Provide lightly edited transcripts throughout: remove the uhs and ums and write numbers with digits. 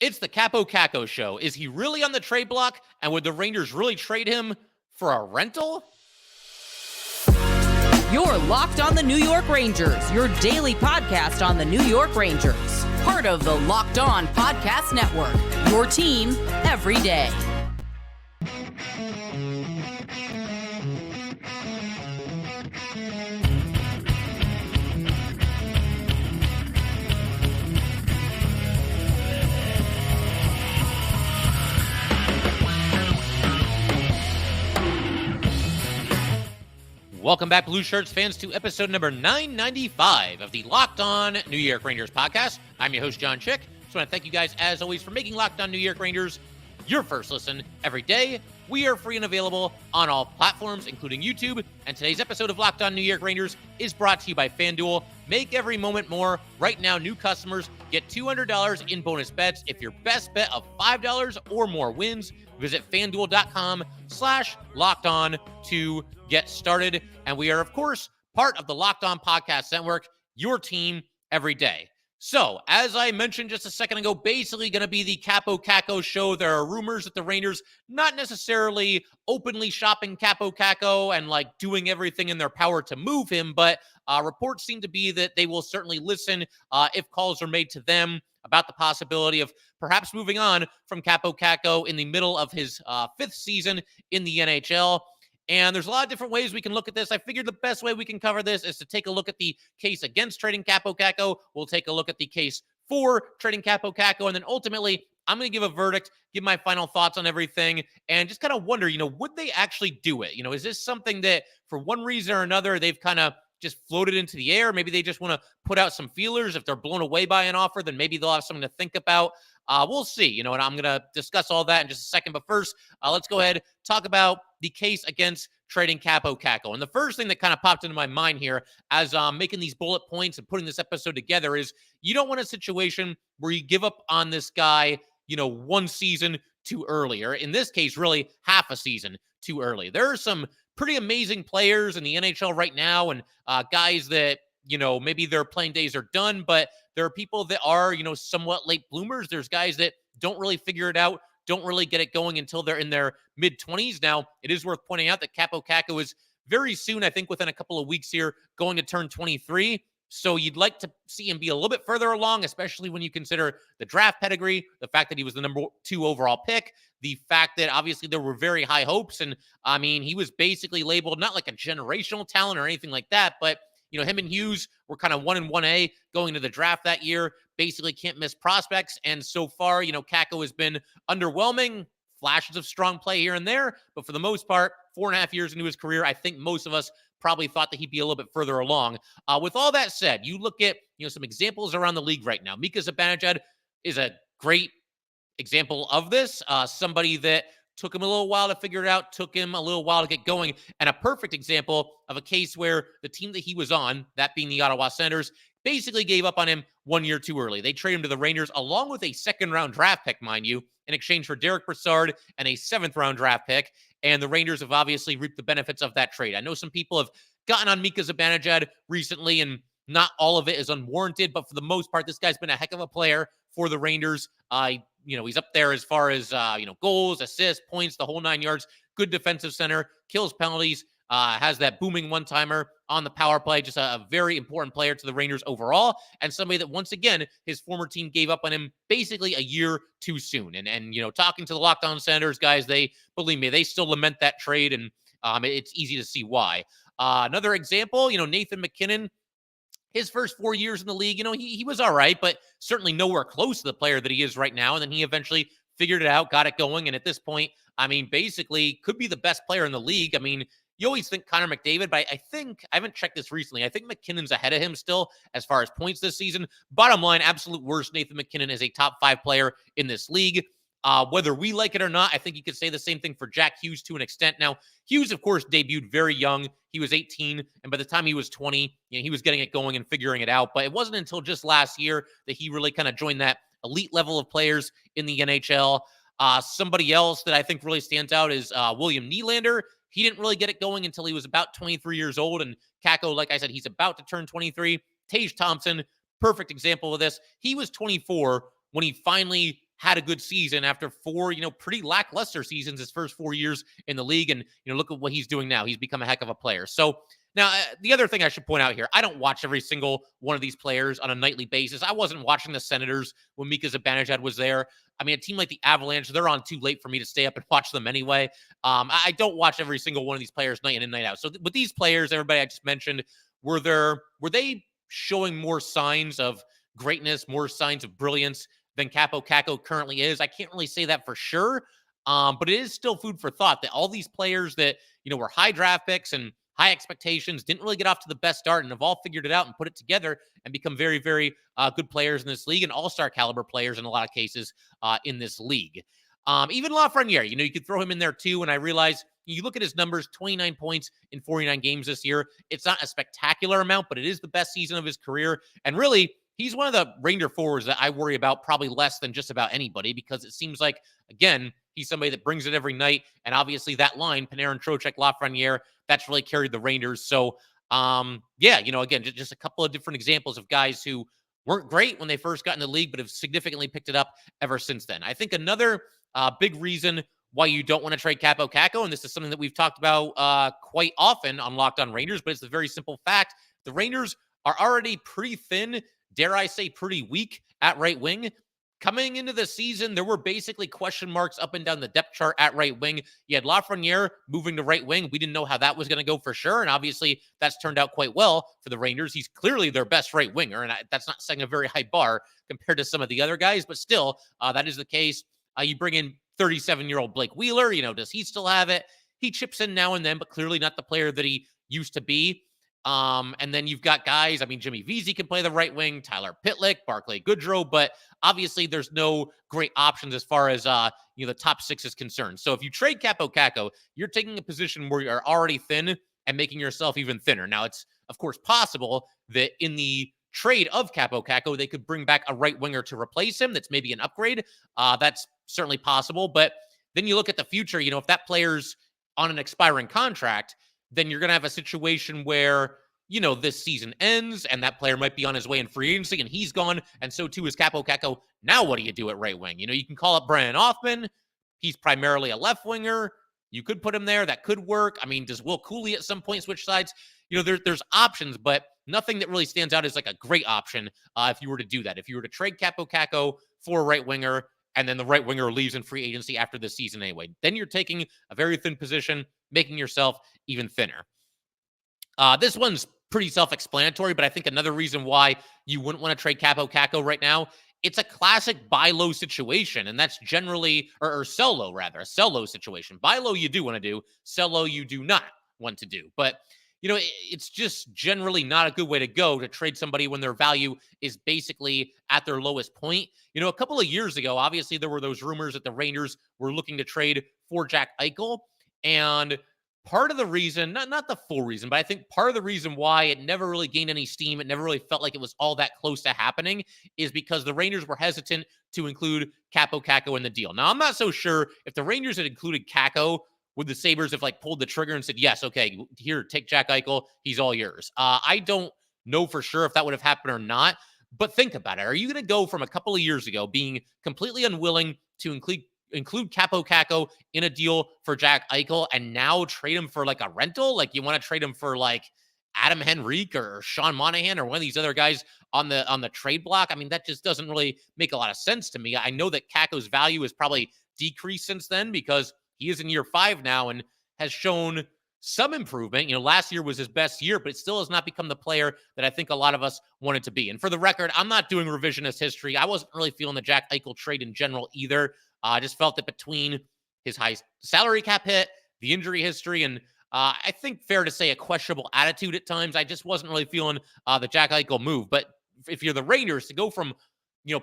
It's the Kaapo Kakko show. Is he really on the trade block? And would the Rangers really trade him for a rental? You're Locked on the New York Rangers, your daily podcast on the New York Rangers. Part of the Locked On Podcast Network, your team every day. Welcome back, Blue Shirts fans, to episode number 995 of the Locked On New York Rangers podcast. I'm your host, John Chick. Just want to thank you guys, as always, for making Locked On New York Rangers your first listen every day. We are free and available on all platforms, including YouTube. And today's episode of Locked On New York Rangers is brought to you by FanDuel. Make every moment more. Right now, new customers get $200 in bonus bets if your best bet of $5 or more wins. Visit FanDuel.com/LockedOn to get started. And we are, of course, part of the Locked On Podcast Network, your team every day. So, as I mentioned just a second ago, basically going to be the Kaapo Kakko show. There are rumors that the Rangers not necessarily openly shopping Kaapo Kakko and like doing everything in their power to move him, but reports seem to be that they will certainly listen if calls are made to them about the possibility of perhaps moving on from Kaapo Kakko in the middle of his fifth season in the NHL. And there's a lot of different ways we can look at this. I figured the best way we can cover this is to take a look at the case against trading Kaapo Kakko. We'll take a look at the case for trading Kaapo Kakko. And then ultimately, I'm going to give a verdict, give my final thoughts on everything, and just kind of wonder, would they actually do it? Is this something that for one reason or another, they've kind of just floated into the air? Maybe they just want to put out some feelers. If they're blown away by an offer, then maybe they'll have something to think about. We'll see, and I'm going to discuss all that in just a second. But first, let's go ahead, talk about the case against trading Kaapo Kakko. And the first thing that kind of popped into my mind here as making these bullet points and putting this episode together is you don't want a situation where you give up on this guy, one season too early, or in this case, really half a season too early. There are some pretty amazing players in the NHL right now, and guys that, maybe their playing days are done, but there are people that are, somewhat late bloomers. There's guys that don't really figure it out, don't really get it going until they're in their mid-20s. Now, it is worth pointing out that Kaapo Kakko is very soon, I think within a couple of weeks here, going to turn 23. So you'd like to see him be a little bit further along, especially when you consider the draft pedigree, the fact that he was the number 2 overall pick, the fact that obviously there were very high hopes. And I mean, he was basically labeled not like a generational talent or anything like that, but him and Hughes were kind of 1 and 1A going into the draft that year, basically can't miss prospects. And so far, Kakko has been underwhelming, flashes of strong play here and there. But for the most part, 4.5 years into his career, I think most of us probably thought that he'd be a little bit further along. With all that said, you look at, some examples around the league right now. Mika Zibanejad is a great example of this. Somebody that took him a little while to figure it out, took him a little while to get going, and a perfect example of a case where the team that he was on, that being the Ottawa Senators, basically gave up on him 1 year too early. They traded him to the Rangers along with a second-round draft pick, mind you, in exchange for Derek Brassard and a seventh-round draft pick, and the Rangers have obviously reaped the benefits of that trade. I know some people have gotten on Mika Zibanejad recently, and not all of it is unwarranted, but for the most part, this guy's been a heck of a player for the Rangers. He's up there as far as, goals, assists, points, the whole 9 yards. Good defensive center, kills penalties, has that booming one-timer on the power play. Just a very important player to the Rangers overall, and somebody that, once again, his former team gave up on him basically a year too soon. And talking to the Locked On Senators guys, believe me, they still lament that trade, and it's easy to see why. Another example, Nathan McKinnon, his first 4 years in the league, he was all right, but certainly nowhere close to the player that he is right now. And then he eventually figured it out, got it going. And at this point, basically could be the best player in the league. You always think Connor McDavid, but I haven't checked this recently. I think McKinnon's ahead of him still as far as points this season. Bottom line, absolute worst. Nathan McKinnon is a top 5 player in this league. Whether we like it or not, I think you could say the same thing for Jack Hughes to an extent. Now, Hughes, of course, debuted very young. He was 18, and by the time he was 20, he was getting it going and figuring it out. But it wasn't until just last year that he really kind of joined that elite level of players in the NHL. Somebody else that I think really stands out is William Nylander. He didn't really get it going until he was about 23 years old, and Kakko, like I said, he's about to turn 23. Tage Thompson, perfect example of this. He was 24 when he finally had a good season after 4, pretty lackluster seasons his first 4 years in the league. And, look at what he's doing now. He's become a heck of a player. So now, the other thing I should point out here, I don't watch every single one of these players on a nightly basis. I wasn't watching the Senators when Mika Zibanejad was there. I mean, a team like the Avalanche, they're on too late for me to stay up and watch them anyway. I don't watch every single one of these players night in and night out. So with these players, everybody I just mentioned, were they showing more signs of greatness, more signs of brilliance than Kaapo Kakko currently is? I can't really say that for sure, but it is still food for thought that all these players that, were high draft picks and high expectations, didn't really get off to the best start, and have all figured it out and put it together and become very, very good players in this league, and all-star caliber players in a lot of cases in this league. Even Lafreniere, you could throw him in there too, and I realize you look at his numbers, 29 points in 49 games this year. It's not a spectacular amount, but it is the best season of his career, and really, he's one of the Ranger forwards that I worry about probably less than just about anybody, because it seems like, again, he's somebody that brings it every night. And obviously that line, Panarin, Trocheck, Lafreniere, that's really carried the Rangers. So, again, just a couple of different examples of guys who weren't great when they first got in the league, but have significantly picked it up ever since then. I think another big reason why you don't want to trade Kaapo Kakko, and this is something that we've talked about quite often on Locked On Rangers, but it's a very simple fact. The Rangers are already pretty thin, dare I say pretty weak at right wing. Coming into the season, there were basically question marks up and down the depth chart at right wing. You had Lafreniere moving to right wing. We didn't know how that was going to go for sure, and obviously that's turned out quite well for the Rangers. He's clearly their best right winger, and that's not setting a very high bar compared to some of the other guys, but still, that is the case. You bring in 37-year-old Blake Wheeler. Does he still have it? He chips in now and then, but clearly not the player that he used to be. And then you've got guys, Jimmy Vesey can play the right wing, Tyler Pitlick, Barclay Goodrow, but obviously there's no great options as far as, the top six is concerned. So if you trade Kaapo Kakko, you're taking a position where you're already thin and making yourself even thinner. Now, it's of course possible that in the trade of Kaapo Kakko, they could bring back a right winger to replace him. That's maybe an upgrade. That's certainly possible. But then you look at the future, if that player's on an expiring contract, then you're going to have a situation where, this season ends and that player might be on his way in free agency and he's gone. And so too is Kaapo Kakko. Now, what do you do at right wing? You can call up Brian Hoffman. He's primarily a left winger. You could put him there. That could work. Does Will Cooley at some point switch sides? There's options, but nothing that really stands out as like a great option if you were to do that. If you were to trade Kaapo Kakko for a right winger, and then the right winger leaves in free agency after this season anyway, then you're taking a very thin position, making yourself even thinner. This one's pretty self-explanatory, but I think another reason why you wouldn't want to trade Kaapo Kakko right now, it's a classic buy low situation, and that's generally, or sell low rather, a sell low situation. Buy low you do want to do, sell low you do not want to do. But, it's just generally not a good way to go to trade somebody when their value is basically at their lowest point. A couple of years ago, obviously there were those rumors that the Rangers were looking to trade for Jack Eichel, and part of the reason, not the full reason, but I think part of the reason why it never really gained any steam, it never really felt like it was all that close to happening, is because the Rangers were hesitant to include Kaapo Kakko in the deal. Now, I'm not so sure if the Rangers had included Kakko, would the Sabres have pulled the trigger and said, yes, okay, here, take Jack Eichel, he's all yours. I don't know for sure if that would have happened or not, but think about it. Are you going to go from a couple of years ago being completely unwilling to include Kaapo Kakko in a deal for Jack Eichel and now trade him for a rental? You want to trade him for Adam Henrik or Sean Monahan or one of these other guys on the trade block? That just doesn't really make a lot of sense to me. I know that Kakko's value has probably decreased since then because he is in year 5 now and has shown some improvement. Last year was his best year, but it still has not become the player that I think a lot of us wanted to be. And for the record, I'm not doing revisionist history. I wasn't really feeling the Jack Eichel trade in general either. I just felt that between his high salary cap hit, the injury history, and I think fair to say a questionable attitude at times, I just wasn't really feeling the Jack Eichel move. But if you're the Rangers, to go from,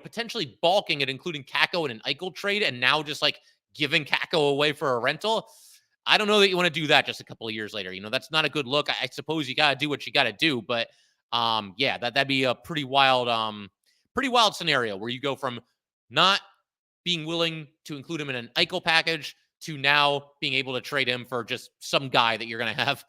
potentially balking at including Kakko in an Eichel trade and now just giving Kakko away for a rental, I don't know that you want to do that just a couple of years later. That's not a good look. I suppose you got to do what you got to do, but that'd be a pretty wild scenario where you go from not being willing to include him in an Eichel package to now being able to trade him for just some guy that you're going to have,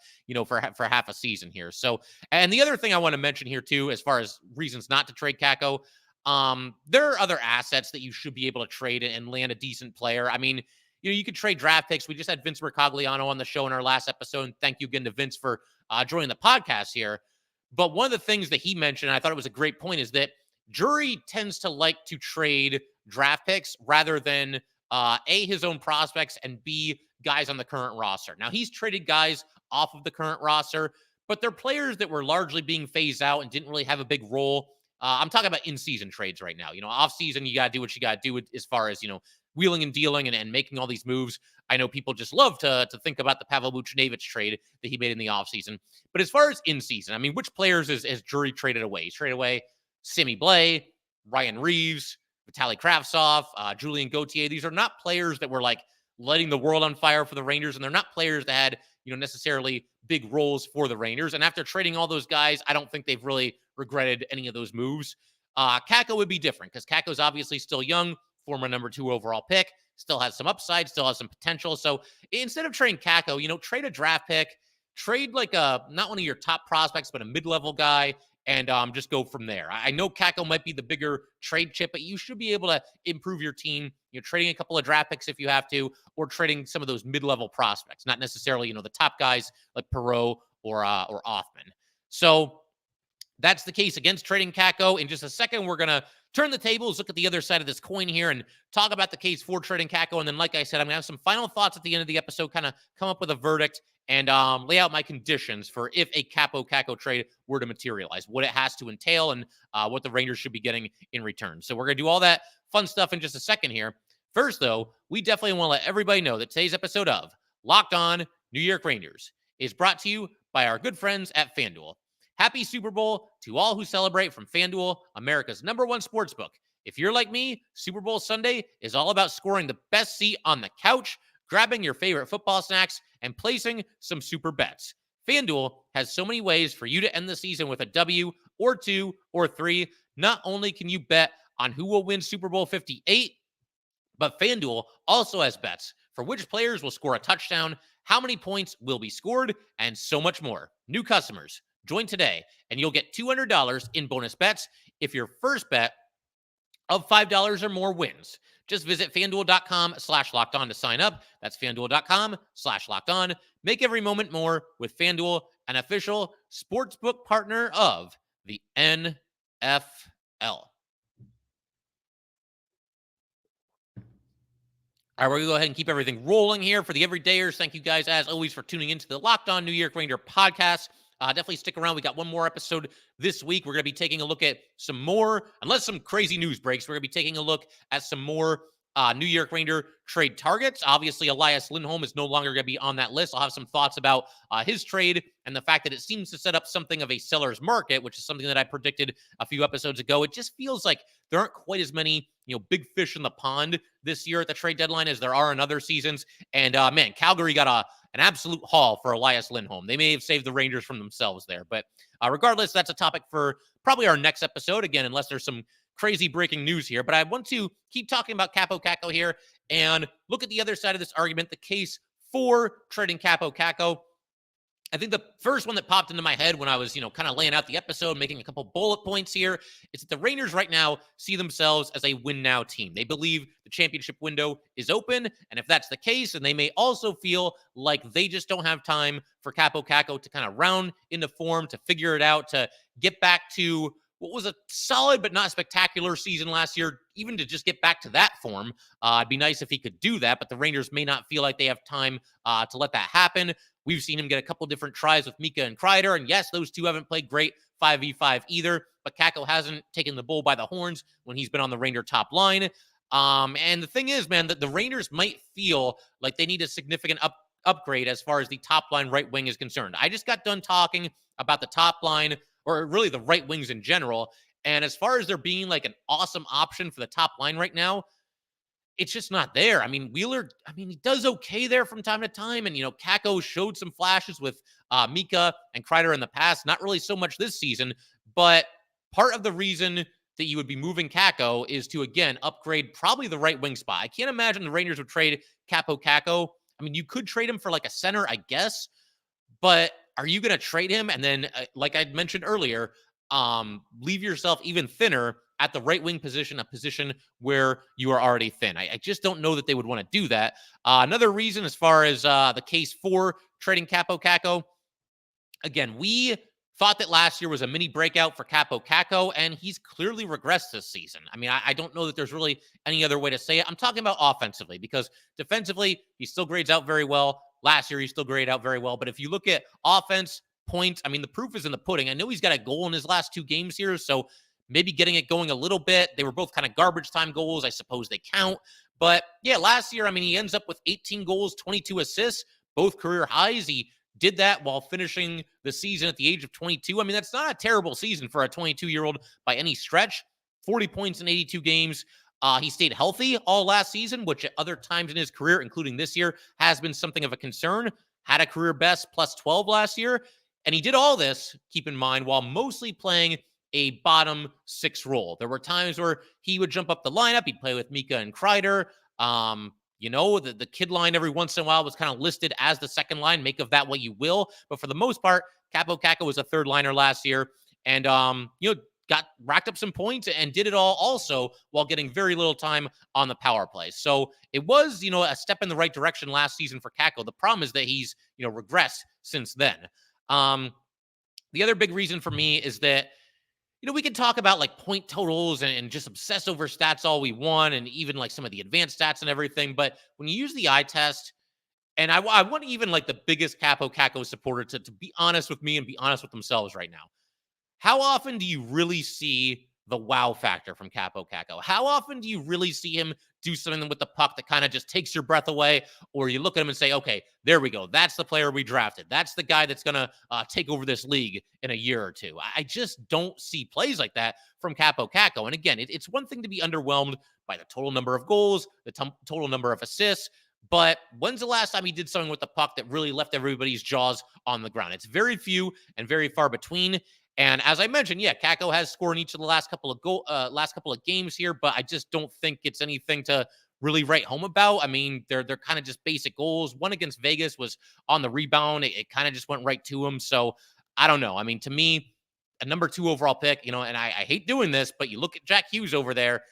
for half a season here. So, and the other thing I want to mention here too, as far as reasons not to trade Kakko, There are other assets that you should be able to trade and land a decent player. I mean, you could trade draft picks. We just had Vince Mercogliano on the show in our last episode. And thank you again to Vince for joining the podcast here. But one of the things that he mentioned, and I thought it was a great point, is that Drury tends to like to trade draft picks rather than A, his own prospects, and B, guys on the current roster. Now, he's traded guys off of the current roster, but they're players that were largely being phased out and didn't really have a big role. I'm talking about in-season trades right now. Off-season, you got to do what you got to do as far as, wheeling and dealing and making all these moves. I know people just love to think about the Pavel Buchnevich trade that he made in the offseason. But as far as in-season, I mean, which players has Drury traded away? He's traded away Sammy Blais, Ryan Reeves, Vitaly Kravtsov, Julien Gauthier. These are not players that were like lighting the world on fire for the Rangers, and they're not players that had, necessarily big roles for the Rangers. And after trading all those guys, I don't think they've really regretted any of those moves. Kakko would be different because Kakko's obviously still young, former number 2 overall pick, still has some upside, still has some potential. So instead of trading Kakko, trade a draft pick, trade like not one of your top prospects, but a mid-level guy, and just go from there. I know Kakko might be the bigger trade chip, but you should be able to improve your team. Trading a couple of draft picks if you have to, or trading some of those mid-level prospects, not necessarily, the top guys like Perreault or Offman. So that's the case against trading Kakko. In just a second, we're going to turn the tables, look at the other side of this coin here, and talk about the case for trading Kakko. And then, like I said, I'm going to have some final thoughts at the end of the episode, kind of come up with a verdict and lay out my conditions for if a Kaapo Kakko trade were to materialize, what it has to entail, and what the Rangers should be getting in return. So we're going to do all that fun stuff in just a second here. First, though, we definitely want to let everybody know that today's episode of Locked On New York Rangers is brought to you by our good friends at FanDuel. Happy Super Bowl to all who celebrate from FanDuel, America's #1 sportsbook. If you're like me, Super Bowl Sunday is all about scoring the best seat on the couch, grabbing your favorite football snacks, and placing some super bets. FanDuel has so many ways for you to end the season with a W or 2 or 3. Not only can you bet on who will win Super Bowl 58, but FanDuel also has bets for which players will score a touchdown, how many points will be scored, and so much more. New customers, join today, and you'll get $200 in bonus bets if your first bet of $5 or more wins. Just visit FanDuel.com/LockedOn to sign up. That's FanDuel.com/LockedOn. Make every moment more with FanDuel, an official sportsbook partner of the NFL. All right, we're going to go ahead and keep everything rolling here for the everydayers. Thank you guys, as always, for tuning into the Locked On New York Ranger podcast. Definitely stick around. We got one more episode this week. We're going to be taking a look at some more, unless some crazy news breaks, we're going to be taking a look at some more New York Ranger trade targets. Obviously, Elias Lindholm is no longer going to be on that list. I'll have some thoughts about his trade and the fact that it seems to set up something of a seller's market, which is something that I predicted a few episodes ago. It just feels like there aren't quite as many, big fish in the pond this year at the trade deadline as there are in other seasons. And man, Calgary got an absolute haul for Elias Lindholm. They may have saved the Rangers from themselves there. But regardless, that's a topic for probably our next episode, again, unless there's some crazy breaking news here. But I want to keep talking about Kaapo Kakko here and look at the other side of this argument, the case for trading Kaapo Kakko. I think the first one that popped into my head when I was, kind of laying out the episode, making a couple bullet points here, is that the Rangers right now see themselves as a win-now team. They believe the championship window is open, and if that's the case, and they may also feel like they just don't have time for Kaapo Kakko to kind of round into form, to figure it out, to get back to what was a solid but not spectacular season last year, even to just get back to that form. It'd be nice if he could do that, but the Rangers may not feel like they have time to let that happen. We've seen him get a couple different tries with Mika and Kreider, and yes, those two haven't played great 5v5 either, but Kakko hasn't taken the bull by the horns when he's been on the Ranger top line. And the thing is, man, that the Rangers might feel like they need a significant upgrade as far as the top line right wing is concerned. I just got done talking about the top line, or really the right wings in general, and as far as there being like an awesome option for the top line right now, it's just not there. I mean, Wheeler, he does okay there from time to time. And, Kakko showed some flashes with Mika and Kreider in the past. Not really so much this season. But part of the reason that you would be moving Kakko is to, again, upgrade probably the right wing spot. I can't imagine the Rangers would trade Kaapo Kakko. I mean, you could trade him for like a center, I guess. But are you going to trade him and then, like I mentioned earlier, leave yourself even thinner at the right wing position, a position where you are already thin. I just don't know that they would want to do that. Another reason, as far as the case for trading Kaapo Kakko, again, we thought that last year was a mini breakout for Kaapo Kakko, and he's clearly regressed this season. I mean, I don't know that there's really any other way to say it. I'm talking about offensively, because defensively, he still grades out very well. Last year, he still graded out very well. But if you look at offense, points, I mean, the proof is in the pudding. I know he's got a goal in his last 2 games here, so maybe getting it going a little bit. They were both kind of garbage time goals. I suppose they count. But yeah, last year, I mean, he ends up with 18 goals, 22 assists, both career highs. He did that while finishing the season at the age of 22. I mean, that's not a terrible season for a 22-year-old by any stretch. 40 points in 82 games. He stayed healthy all last season, which at other times in his career, including this year, has been something of a concern. Had a career best plus 12 last year. And he did all this, keep in mind, while mostly playing a bottom 6 role. There were times where he would jump up the lineup. He'd play with Mika and Kreider. The kid line every once in a while was kind of listed as the second line. Make of that what you will. But for the most part, Kaapo Kakko was a third liner last year, and got racked up some points and did it all also while getting very little time on the power play. So it was, a step in the right direction last season for Kakko. The problem is that he's, regressed since then. The other big reason for me is that, we can talk about like point totals and just obsess over stats all we want, and even like some of the advanced stats and everything. But when you use the eye test, and I want even like the biggest Kaapo Kakko supporter to be honest with me and be honest with themselves right now. How often do you really see the wow factor from Kaapo Kakko? How often do you really see him do something with the puck that kind of just takes your breath away? Or you look at him and say, okay, there we go. That's the player we drafted. That's the guy that's going to take over this league in a year or two. I just don't see plays like that from Kaapo Kakko. And again, it's one thing to be underwhelmed by the total number of goals, the total number of assists. But when's the last time he did something with the puck that really left everybody's jaws on the ground? It's very few and very far between. And as I mentioned, yeah, Kakko has scored in each of the last couple of games here, but I just don't think it's anything to really write home about. I mean, they're kind of just basic goals. One against Vegas was on the rebound. It kind of just went right to him. So I don't know. I mean, to me, a number 2 overall pick, and I hate doing this, but you look at Jack Hughes over there.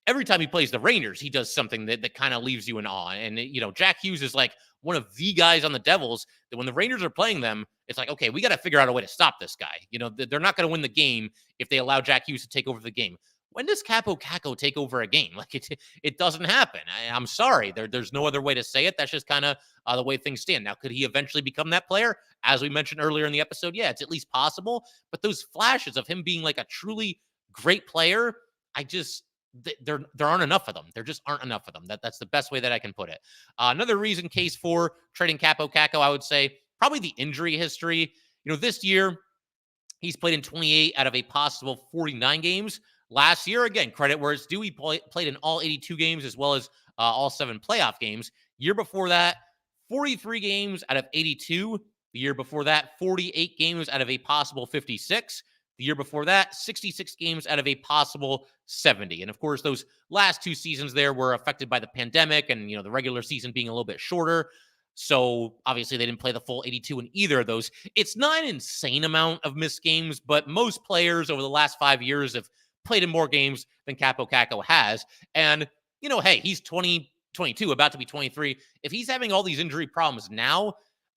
Every time he plays the Rangers, he does something that kind of leaves you in awe. And, Jack Hughes is like one of the guys on the Devils that when the Rangers are playing them, it's like, okay, we got to figure out a way to stop this guy. They're not going to win the game if they allow Jack Hughes to take over the game. When does Kaapo Kakko take over a game? Like it doesn't happen. I'm sorry. There's no other way to say it. That's just kind of the way things stand. Now, could he eventually become that player? As we mentioned earlier in the episode, yeah, it's at least possible. But those flashes of him being like a truly great player, there aren't enough of them. There just aren't enough of them. That's the best way that I can put it. Another reason case for trading Kaapo Kakko, I would say, probably the injury history. This year, he's played in 28 out of a possible 49 games. Last year, again, credit where it's due, he played in all 82 games as well as all 7 playoff games. Year before that, 43 games out of 82. The year before that, 48 games out of a possible 56. The year before that, 66 games out of a possible 70. And of course, those last 2 seasons there were affected by the pandemic and, the regular season being a little bit shorter. So obviously they didn't play the full 82 in either of those. It's not an insane amount of missed games, but most players over the last 5 years have played in more games than Kaapo Kakko has. And, hey, he's 22, about to be 23. If he's having all these injury problems now,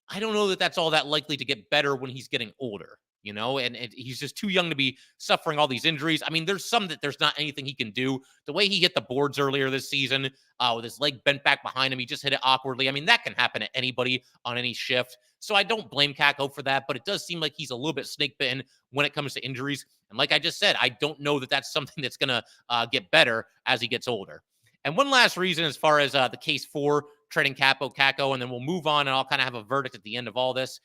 I don't know that that's all that likely to get better when he's getting older. And he's just too young to be suffering all these injuries. I mean, there's some that there's not anything he can do. The way he hit the boards earlier this season with his leg bent back behind him, he just hit it awkwardly. I mean, that can happen to anybody on any shift. So I don't blame Kakko for that, but it does seem like he's a little bit snake bitten when it comes to injuries. And like I just said, I don't know that that's something that's going to get better as he gets older. And one last reason as far as the case for trading Kaapo Kakko, and then we'll move on and I'll kind of have a verdict at the end of all this.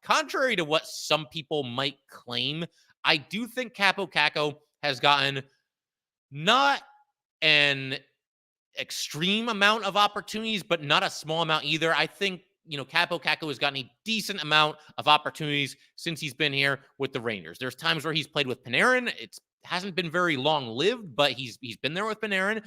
Contrary to what some people might claim, I do think Kaapo Kakko has gotten not an extreme amount of opportunities, but not a small amount either. I think, Kaapo Kakko has gotten a decent amount of opportunities since he's been here with the Rangers. There's times where he's played with Panarin. It hasn't been very long-lived, but he's been there with Panarin.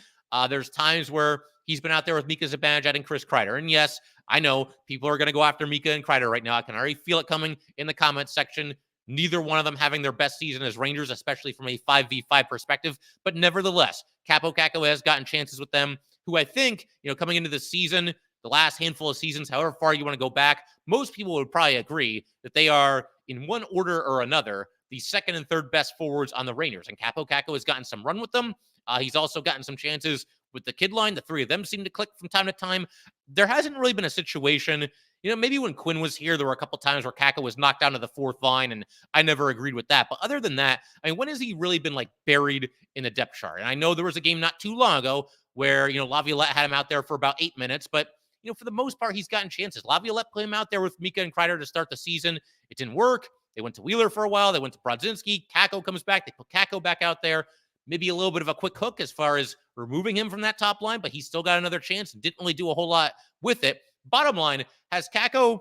There's times where he's been out there with Mika Zibanejad and Chris Kreider. And yes, I know people are going to go after Mika and Kreider right now. I can already feel it coming in the comments section. Neither one of them having their best season as Rangers, especially from a 5v5 perspective. But nevertheless, Kaapo Kakko has gotten chances with them, who I think, coming into the season, the last handful of seasons, however far you want to go back, most people would probably agree that they are, in one order or another, the second and third best forwards on the Rangers. And Kaapo Kakko has gotten some run with them. He's also gotten some chances with the kid line. The three of them seem to click from time to time. There hasn't really been a situation, maybe when Quinn was here, there were a couple times where Kakko was knocked down to the fourth line, and I never agreed with that. But other than that, when has he really been buried in the depth chart? And I know there was a game not too long ago where, Laviolette had him out there for about 8 minutes, but for the most part, he's gotten chances. Laviolette put him out there with Mika and Kreider to start the season. It didn't work. They went to Wheeler for a while. They went to Brodzinski. Kakko comes back. They put Kakko back out there. Maybe a little bit of a quick hook as far as removing him from that top line, but he's still got another chance and didn't really do a whole lot with it. Bottom line, has Kakko,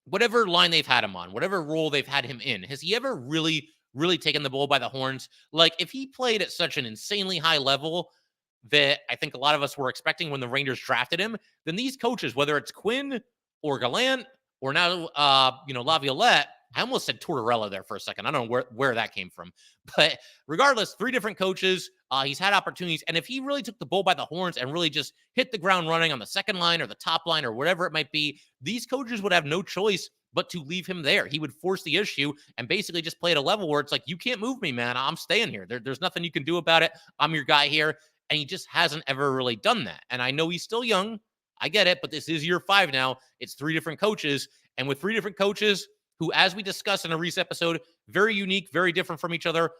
whatever line they've had him on, whatever role they've had him in, has he ever really, really taken the bull by the horns? If he played at such an insanely high level that I think a lot of us were expecting when the Rangers drafted him, then these coaches, whether it's Quinn or Gallant or now, Laviolette, I almost said Tortorella there for a second. I don't know where that came from. But regardless, 3 different coaches. He's had opportunities. And if he really took the bull by the horns and really just hit the ground running on the second line or the top line or whatever it might be, these coaches would have no choice but to leave him there. He would force the issue and basically just play at a level where it's you can't move me, man. I'm staying here. There's nothing you can do about it. I'm your guy here. And he just hasn't ever really done that. And I know he's still young. I get it. But this is year 5 now. It's 3 different coaches. And with 3 different coaches who, as we discussed in a recent episode, very unique, very different from each other,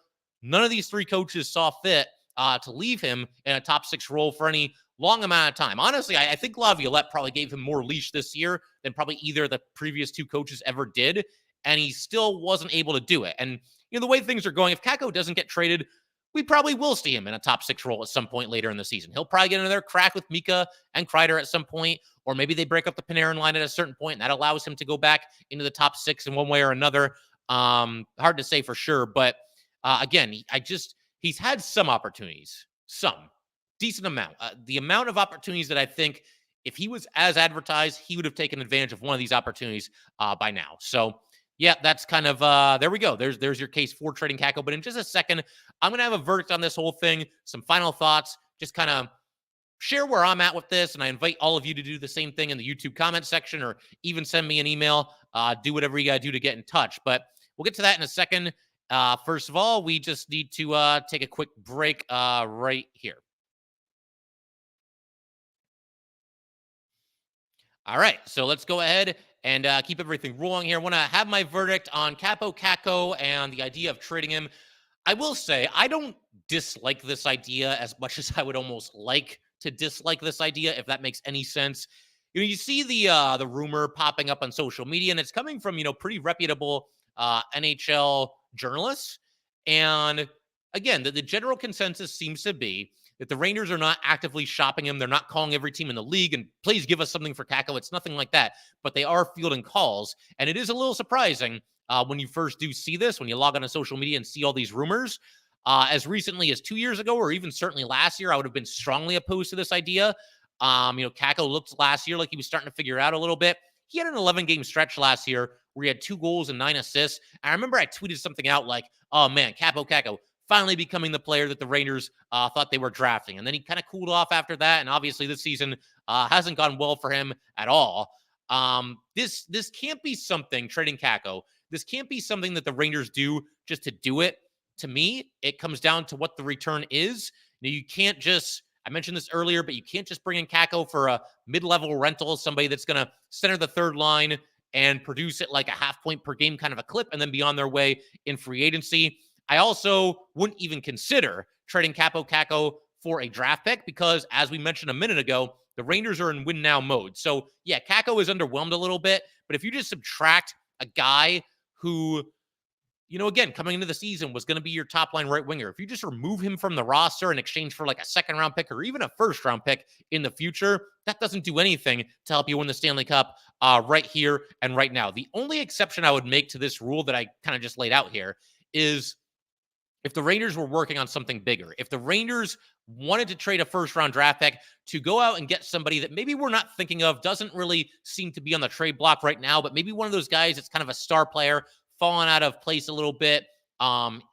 none of these 3 coaches saw fit to leave him in a top 6 role for any long amount of time. Honestly, I think Laviolette probably gave him more leash this year than probably either of the previous 2 coaches ever did. And he still wasn't able to do it. And, the way things are going, if Kakko doesn't get traded, we probably will see him in a top 6 role at some point later in the season. He'll probably get another crack with Mika and Kreider at some point, or maybe they break up the Panarin line at a certain point, and that allows him to go back into the top 6 in one way or another. Hard to say for sure, but again, he's had some opportunities, some decent amount. The amount of opportunities that I think if he was as advertised, he would have taken advantage of one of these opportunities by now. So yeah, that's kind of, there we go. There's your case for trading Kakko. But in just a second, I'm going to have a verdict on this whole thing, some final thoughts, just kind of share where I'm at with this. And I invite all of you to do the same thing in the YouTube comment section or even send me an email. Do whatever you got to do to get in touch. But we'll get to that in a second. First of all, we just need to take a quick break right here. All right, so let's go ahead and keep everything rolling here. I want to have my verdict on Kaapo Kakko and the idea of trading him. I will say I don't dislike this idea as much as I would almost like to dislike this idea, if that makes any sense. You see the rumor popping up on social media, and it's coming from pretty reputable NHL journalists. And again, the general consensus seems to be that the Rangers are not actively shopping him. They're not calling every team in the league and please give us something for Kakko. It's nothing like that, but they are fielding calls. And it is a little surprising when you first do see this, when you log on to social media and see all these rumors. As recently as 2 years ago, or even certainly last year, I would have been strongly opposed to this idea. Kakko looked last year like he was starting to figure out a little bit. He had an 11-game stretch last year where he had 2 goals and 9 assists. I remember I tweeted something out like, oh man, Kaapo Kakko finally becoming the player that the Rangers thought they were drafting. And then he kind of cooled off after that. And obviously this season hasn't gone well for him at all. This can't be something, trading Kakko, this can't be something that the Rangers do just to do it. To me, it comes down to what the return is. You can't just, I mentioned this earlier, but you can't just bring in Kakko for a mid-level rental, somebody that's going to center the third line and produce it like a half point per game kind of a clip and then be on their way in free agency. I also wouldn't even consider trading Kaapo Kakko for a draft pick because, as we mentioned a minute ago, the Rangers are in win-now mode. So, yeah, Kakko is underwhelmed a little bit, but if you just subtract a guy who, again, coming into the season was going to be your top-line right winger, if you just remove him from the roster in exchange for like a second-round pick or even a first-round pick in the future, that doesn't do anything to help you win the Stanley Cup right here and right now. The only exception I would make to this rule that I kind of just laid out here is if the Rangers were working on something bigger, if the Rangers wanted to trade a first-round draft pick to go out and get somebody that maybe we're not thinking of, doesn't really seem to be on the trade block right now, but maybe one of those guys that's kind of a star player, fallen out of place a little bit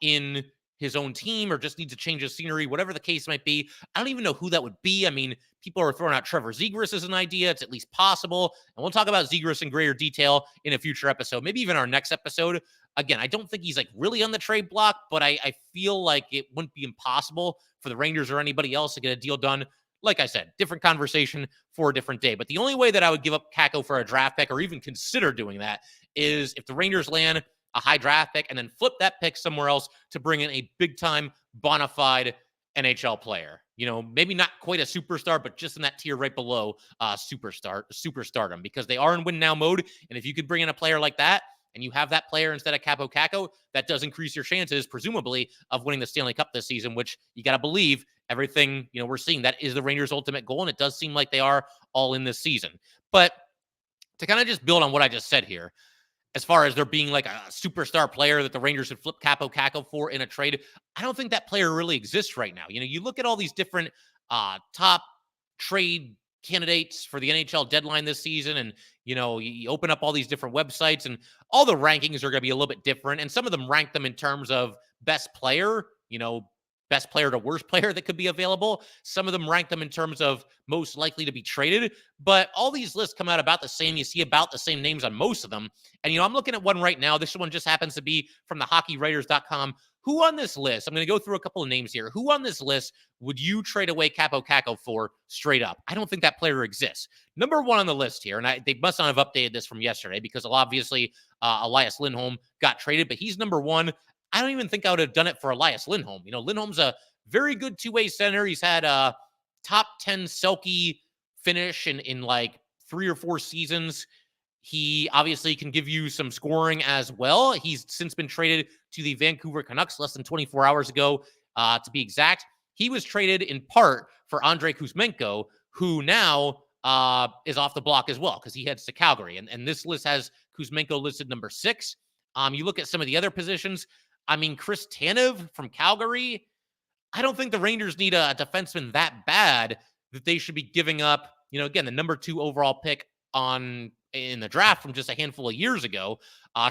in his own team, or just needs to change his scenery, whatever the case might be. I don't even know who that would be. I mean, people are throwing out Trevor Zegras as an idea. It's at least possible. And we'll talk about Zegras in greater detail in a future episode, maybe even our next episode. Again, I don't think he's like really on the trade block, but I feel like it wouldn't be impossible for the Rangers or anybody else to get a deal done. Like I said, different conversation for a different day. But the only way that I would give up Kakko for a draft pick, or even consider doing that, is if the Rangers land a high draft pick and then flip that pick somewhere else to bring in a big-time, bona fide NHL player. Maybe not quite a superstar, but just in that tier right below superstardom, because they are in win now mode. And if you could bring in a player like that, and you have that player instead of Kaapo Kakko, that does increase your chances, presumably, of winning the Stanley Cup this season, which you got to believe everything, we're seeing that is the Rangers' ultimate goal, and it does seem like they are all in this season. But to kind of just build on what I just said here, as far as there being like a superstar player that the Rangers should flip Kaapo Kakko for in a trade, I don't think that player really exists right now. You look at all these different top trade candidates for the NHL deadline this season, and you open up all these different websites, and all the rankings are going to be a little bit different, and some of them rank them in terms of best player, best player to worst player that could be available. Some of them rank them in terms of most likely to be traded, but all these lists come out about the same. You see about the same names on most of them. And, I'm looking at one right now. This one just happens to be from the HockeyWriters.com. Who on this list, I'm going to go through a couple of names here. Who on this list would you trade away Kaapo Kakko for straight up? I don't think that player exists. Number one on the list here, and they must not have updated this from yesterday, because obviously Elias Lindholm got traded, but he's number one. I don't even think I would have done it for Elias Lindholm. Lindholm's a very good two-way center. He's had a top 10 Selke finish in like 3 or 4 seasons. He obviously can give you some scoring as well. He's since been traded to the Vancouver Canucks less than 24 hours ago, to be exact. He was traded in part for Andrei Kuzmenko, who now is off the block as well, because he heads to Calgary. And this list has Kuzmenko listed number 6. You look at some of the other positions. I mean, Chris Tanev from Calgary, I don't think the Rangers need a defenseman that bad that they should be giving up, again, the number 2 overall pick in the draft from just a handful of years ago.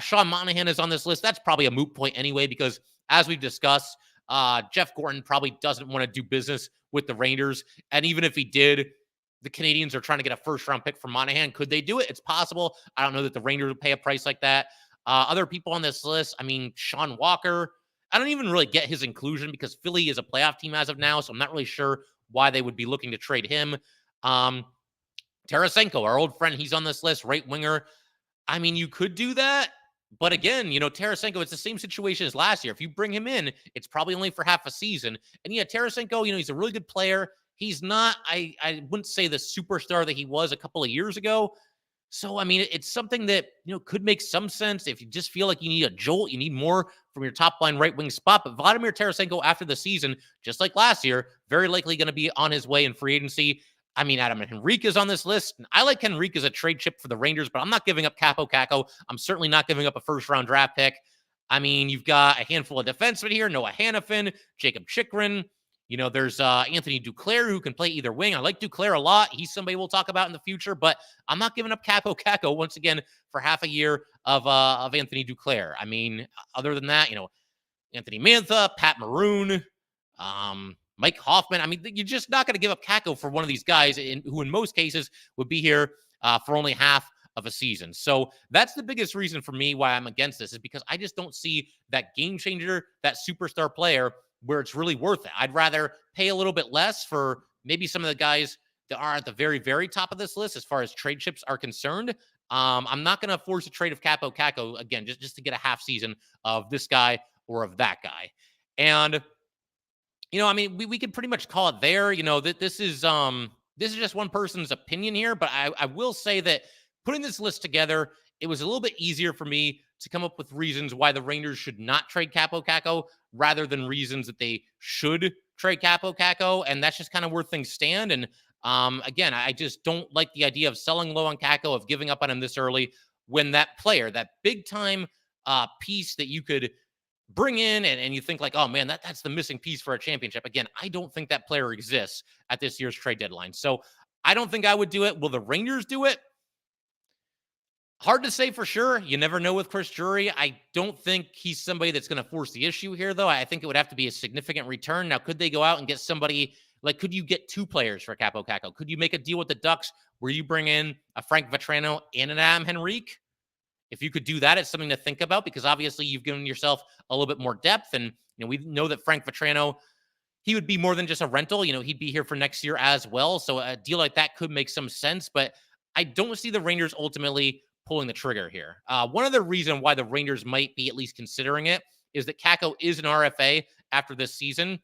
Sean Monahan is on this list. That's probably a moot point anyway, because as we've discussed, Jeff Gorton probably doesn't want to do business with the Rangers. And even if he did, the Canadians are trying to get a first-round pick for Monahan. Could they do it? It's possible. I don't know that the Rangers would pay a price like that. Other people on this list, I mean, Sean Walker, I don't even really get his inclusion, because Philly is a playoff team as of now, so I'm not really sure why they would be looking to trade him. Tarasenko, our old friend, he's on this list, right winger. I mean, you could do that, but again, Tarasenko, it's the same situation as last year. If you bring him in, it's probably only for half a season. And yeah, Tarasenko, he's a really good player. He's not, I wouldn't say the superstar that he was a couple of years ago. So, I mean, it's something that, could make some sense if you just feel like you need a jolt, you need more from your top line right wing spot. But Vladimir Tarasenko, after the season, just like last year, very likely going to be on his way in free agency. I mean, Adam and Henrik is on this list. I like Henrik as a trade chip for the Rangers, but I'm not giving up Kaapo Kakko. I'm certainly not giving up a first-round draft pick. I mean, you've got a handful of defensemen here. Noah Hanifin, Jacob Chychrun. There's Anthony Duclair, who can play either wing. I like Duclair a lot. He's somebody we'll talk about in the future, but I'm not giving up Kaapo Kakko once again for half a year of Anthony Duclair. I mean, other than that, Anthony Mantha, Pat Maroon, Mike Hoffman. I mean, you're just not going to give up Kakko for one of these guys who in most cases would be here for only half of a season. So that's the biggest reason for me why I'm against this, is because I just don't see that game changer, that superstar player where it's really worth it. I'd rather pay a little bit less for maybe some of the guys that are at the very, very top of this list as far as trade chips are concerned. I'm not going to force a trade of Kaapo Kakko, again, just to get a half season of this guy or of that guy. And, I mean, we could pretty much call it there. That this is just one person's opinion here, but I will say that putting this list together, it was a little bit easier for me to come up with reasons why the Rangers should not trade Kaapo Kakko rather than reasons that they should trade Kaapo Kakko. And that's just kind of where things stand. And again, I just don't like the idea of selling low on Kakko, of giving up on him this early, when that player, that big time piece that you could bring in and you think like, oh man, that's the missing piece for a championship. Again, I don't think that player exists at this year's trade deadline. So I don't think I would do it. Will the Rangers do it? Hard to say for sure. You never know with Chris Drury. I don't think he's somebody that's going to force the issue here, though. I think it would have to be a significant return. Now, could they go out and get somebody like, could you get 2 players for Kaapo Kakko? Could you make a deal with the Ducks where you bring in a Frank Vatrano and an Adam Henrik? If you could do that, it's something to think about because obviously you've given yourself a little bit more depth. And, we know that Frank Vatrano, he would be more than just a rental. He'd be here for next year as well. So a deal like that could make some sense, but I don't see the Rangers ultimately pulling the trigger here. One other reason why the Rangers might be at least considering it is that Kakko is an RFA after this season,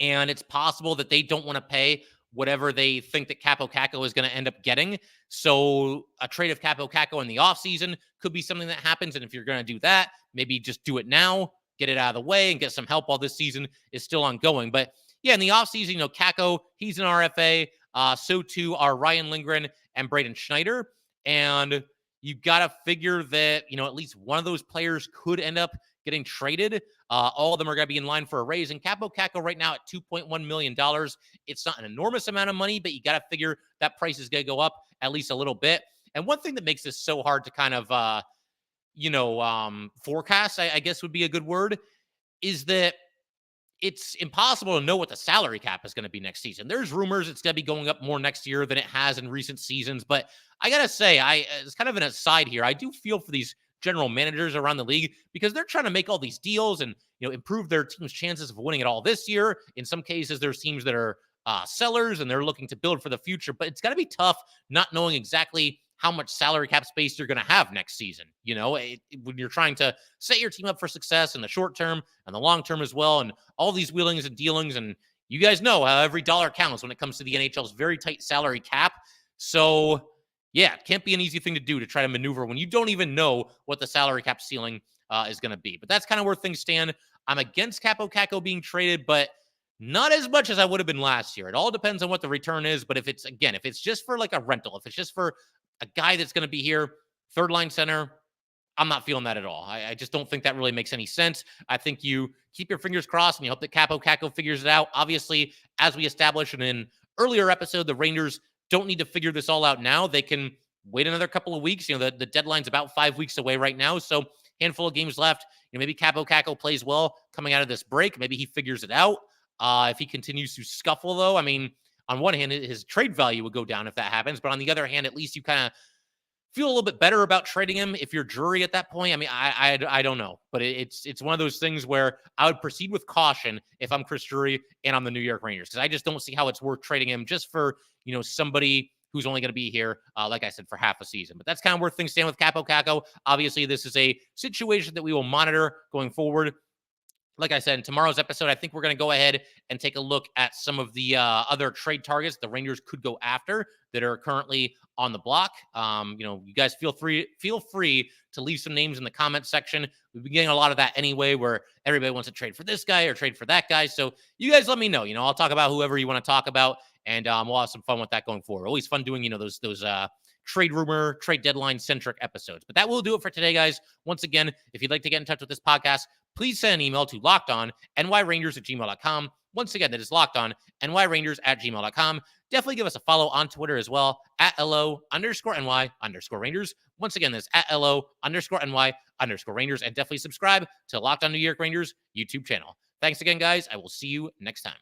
and it's possible that they don't want to pay whatever they think that Kaapo Kakko is going to end up getting. So a trade of Kaapo Kakko in the offseason could be something that happens. And if you're going to do that, maybe just do it now, get it out of the way, and get some help while this season is still ongoing. But yeah, in the offseason, Kakko, he's an RFA. So too are Ryan Lindgren and Braden Schneider. And you got to figure that, at least one of those players could end up getting traded. All of them are going to be in line for a raise. And Kaapo Kakko right now at $2.1 million. It's not an enormous amount of money, but you got to figure that price is going to go up at least a little bit. And one thing that makes this so hard to kind of, forecast, I guess would be a good word, is that it's impossible to know what the salary cap is going to be next season. There's rumors it's going to be going up more next year than it has in recent seasons. But I got to say, it's kind of an aside here. I do feel for these general managers around the league because they're trying to make all these deals and, improve their team's chances of winning it all this year. In some cases, there's teams that are sellers and they're looking to build for the future. But it's got to be tough not knowing exactly how much salary cap space you're going to have next season. When you're trying to set your team up for success in the short term and the long term as well, and all these wheelings and dealings. And you guys know how every dollar counts when it comes to the NHL's very tight salary cap. So yeah, it can't be an easy thing to do to try to maneuver when you don't even know what the salary cap ceiling is going to be. But that's kind of where things stand. I'm against Kaapo Kakko being traded, but not as much as I would have been last year. It all depends on what the return is. But if it's just for like a rental, if it's just for a guy that's going to be here, third line center, I'm not feeling that at all. I just don't think that really makes any sense. I think you keep your fingers crossed and you hope that Kaapo Kakko figures it out. Obviously, as we established in an earlier episode, the Rangers don't need to figure this all out now. They can wait another couple of weeks. The deadline's about 5 weeks away right now. So handful of games left. Maybe Kaapo Kakko plays well coming out of this break. Maybe he figures it out. If he continues to scuffle, though, on one hand, his trade value would go down if that happens. But on the other hand, at least you kind of feel a little bit better about trading him if you're Drury at that point. I don't know. But it's one of those things where I would proceed with caution if I'm Chris Drury and I'm the New York Rangers. Because I just don't see how it's worth trading him just for, somebody who's only going to be here, like I said, for half a season. But that's kind of where things stand with Kaapo Kakko. Obviously, this is a situation that we will monitor going forward. Like I said, in tomorrow's episode, I think we're going to go ahead and take a look at some of the other trade targets the Rangers could go after that are currently on the block. You guys feel free to leave some names in the comment section. We've been getting a lot of that anyway, where everybody wants to trade for this guy or trade for that guy. So you guys let me know. I'll talk about whoever you want to talk about, and we'll have some fun with that going forward. Always fun doing, those trade rumor, trade deadline centric episodes. But that will do it for today, guys. Once again, if you'd like to get in touch with this podcast, please send an email to lockedonnyrangers@gmail.com. Once again, that is lockedonnyrangers@gmail.com. Definitely give us a follow on Twitter as well, @LO_NY_Rangers. Once again, that's @LO_NY_Rangers. And definitely subscribe to Locked On New York Rangers YouTube channel. Thanks again, guys. I will see you next time.